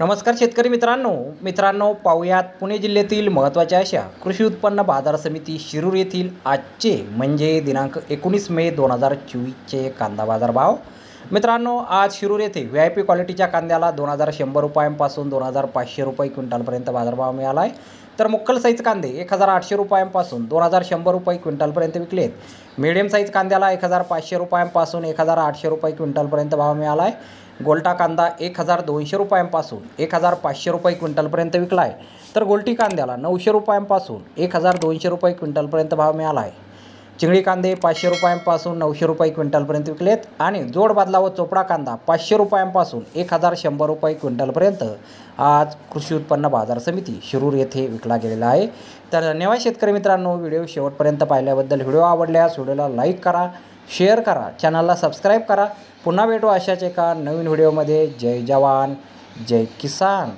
नमस्कार शेतकरी मित्रांनो पाहूयात पुणे जिल्ह्यातील महत्त्वाच्या अशा कृषी उत्पन्न बाजार समिती शिरूर येथील आजचे म्हणजे दिनांक 19 मे 2024चे कांदा बाजार भाव। मित्रांनो, आज शिरूर येथे VIP क्वालिटीच्या कांद्याला 2100 रुपयांपासून 2500 रुपये क्विंटलपर्यंत बाजारभाव मिळाला आहे। तर मुक्कल साईज कांदे 1800 रुपयांपासून 2100 रुपये क्विंटलपर्यंत विकले आहेत। मीडियम साईज कांद्याला 1500 रुपयांपासून 1800 रुपये क्विंटलपर्यंत भाव मिळाला आहे। गोल्टा कांदा 1200 रुपयांपासून 1500 रुपये क्विंटलपर्यंत विकला आहे। तर गोल्टी कांद्याला 900 रुपयांपासून 1200 रुपये क्विंटलपर्यंत भाव मिळाला आहे। चिंगळी कांदे 500 रुपयांपासून 900 रुपये क्विंटलपर्यंत विकलेत आणि जोड बादला व चोपडा कांदा 500 रुपयांपासून 1100 रुपये क्विंटलपर्यंत आज कृषी उत्पन्न बाजार समिती शिरूर येथे विकला गेलेला आहे। तर धन्यवाद शेतकरी मित्रांनो, व्हिडिओ शेवटपर्यंत पाहिल्याबद्दल। व्हिडिओ आवडल्यास व्हिडिओला लाईक करा, शेअर करा, चॅनलला सबस्क्राईब करा। पुन्हा भेटू अशाच एका नवीन व्हिडिओमध्ये। जय जवान जय किसान।